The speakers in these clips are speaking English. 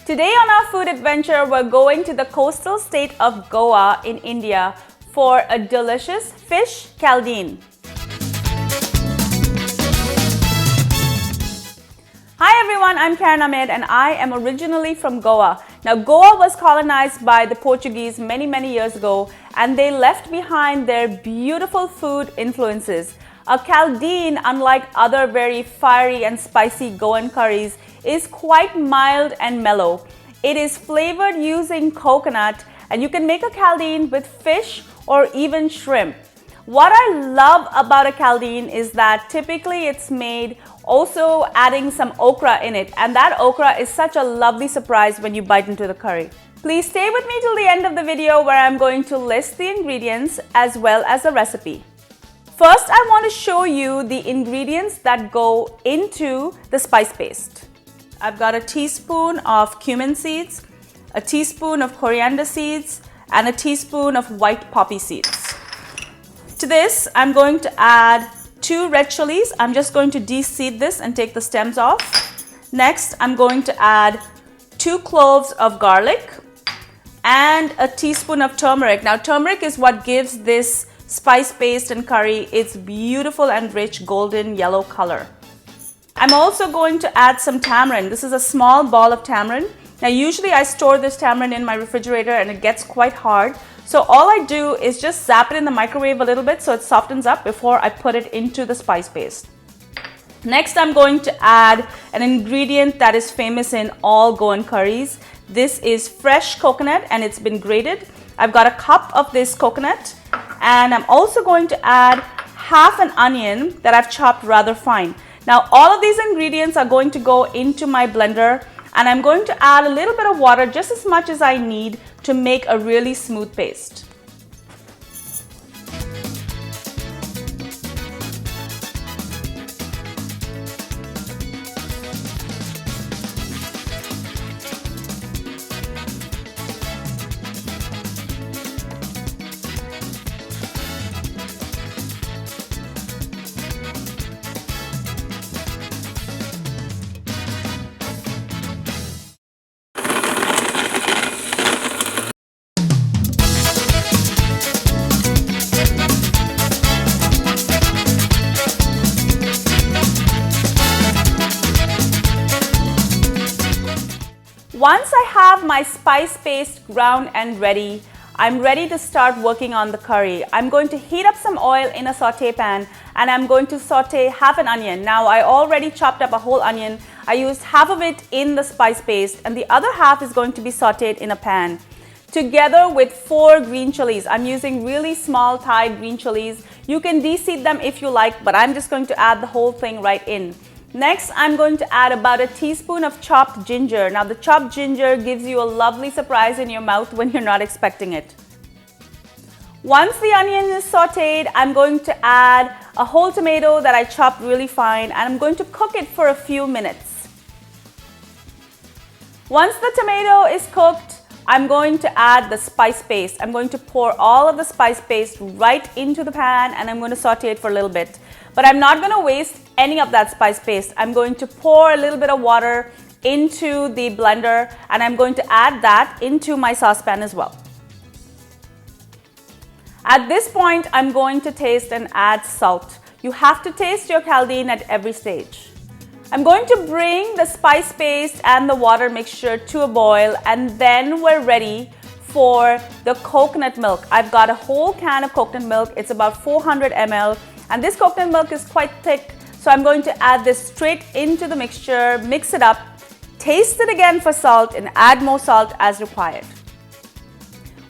Today on our food adventure, we're going to the coastal state of Goa in India for a delicious fish caldine. Hi everyone, I'm Karen Ahmed and I am originally from Goa. Now Goa was colonized by the Portuguese many years ago and they left behind their beautiful food influences. A caldine, unlike other very fiery and spicy Goan curries, is quite mild and mellow. It is flavored using coconut and you can make a caldine with fish or even shrimp. What I love about a caldine is that typically it's made also adding some okra in it, and that okra is such a lovely surprise when you bite into the curry. Please stay with me till the end of the video where I'm going to list the ingredients as well as the recipe. First, I want to show you the ingredients that go into the spice paste. I've got a teaspoon of cumin seeds, a teaspoon of coriander seeds, and a teaspoon of white poppy seeds. To this, I'm going to add 2 red chillies. I'm just going to de-seed this and take the stems off. Next, I'm going to add 2 cloves of garlic and a teaspoon of turmeric. Now, turmeric is what gives this spice paste and curry its beautiful and rich golden yellow color. I'm also going to add some tamarind. This is a small ball of tamarind. Now, usually I store this tamarind in my refrigerator and it gets quite hard. So all I do is just zap it in the microwave a little bit so it softens up before I put it into the spice paste. Next, I'm going to add an ingredient that is famous in all Goan curries. This is fresh coconut and it's been grated. I've got a cup of this coconut and I'm also going to add half an onion that I've chopped rather fine. Now, all of these ingredients are going to go into my blender and I'm going to add a little bit of water, just as much as I need to make a really smooth paste. Once I have my spice paste ground and ready, I'm ready to start working on the curry. I'm going to heat up some oil in a saute pan and I'm going to saute half an onion. Now, I already chopped up a whole onion. I used half of it in the spice paste and the other half is going to be sauteed in a pan. Together with 4 green chilies. I'm using really small Thai green chilies. You can de-seed them if you like, but I'm just going to add the whole thing right in. Next, I'm going to add about a teaspoon of chopped ginger. Now, the chopped ginger gives you a lovely surprise in your mouth when you're not expecting it. Once the onion is sauteed, I'm going to add a whole tomato that I chopped really fine and I'm going to cook it for a few minutes. Once the tomato is cooked, I'm going to add the spice paste. I'm going to pour all of the spice paste right into the pan and I'm going to saute it for a little bit. But I'm not going to waste any of that spice paste. I'm going to pour a little bit of water into the blender and I'm going to add that into my saucepan as well. At this point, I'm going to taste and add salt. You have to taste your caldine at every stage. I'm going to bring the spice paste and the water mixture to a boil and then we're ready for the coconut milk. I've got a whole can of coconut milk. It's about 400 ml and this coconut milk is quite thick. So I'm going to add this straight into the mixture, mix it up, taste it again for salt and add more salt as required.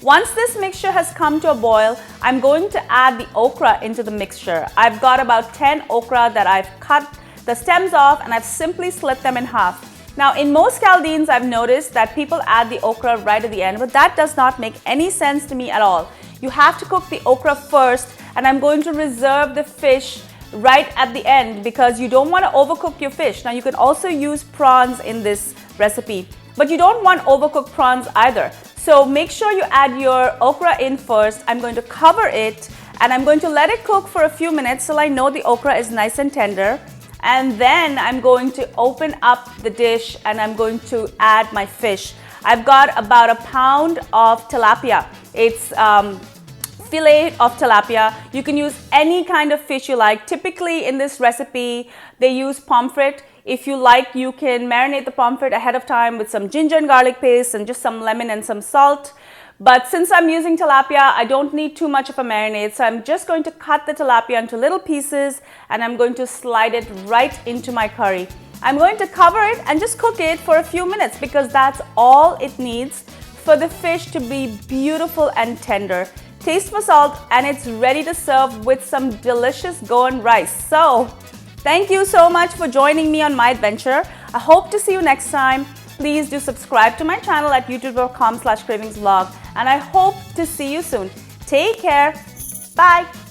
Once this mixture has come to a boil, I'm going to add the okra into the mixture. I've got about 10 okra that I've cut the stems off and I've simply slit them in half. Now, in most caldines, I've noticed that people add the okra right at the end, but that does not make any sense to me at all. You have to cook the okra first and I'm going to reserve the fish right at the end because you don't want to overcook your fish. Now, you can also use prawns in this recipe, but you don't want overcooked prawns either. So make sure you add your okra in first. I'm going to cover it and I'm going to let it cook for a few minutes till I know the okra is nice and tender. And then I'm going to open up the dish and I'm going to add my fish. I've got about a pound of tilapia. It's fillet of tilapia. You can use any kind of fish you like. Typically in this recipe, they use pomfret. If you like, you can marinate the pomfret ahead of time with some ginger and garlic paste and just some lemon and some salt. But since I'm using tilapia, I don't need too much of a marinade. So I'm just going to cut the tilapia into little pieces and I'm going to slide it right into my curry. I'm going to cover it and just cook it for a few minutes because that's all it needs for the fish to be beautiful and tender. Taste for salt and it's ready to serve with some delicious Goan rice. So thank you so much for joining me on my adventure. I hope to see you next time. Please do subscribe to my channel at youtube.com/cravingsvlog and I hope to see you soon. Take care. Bye.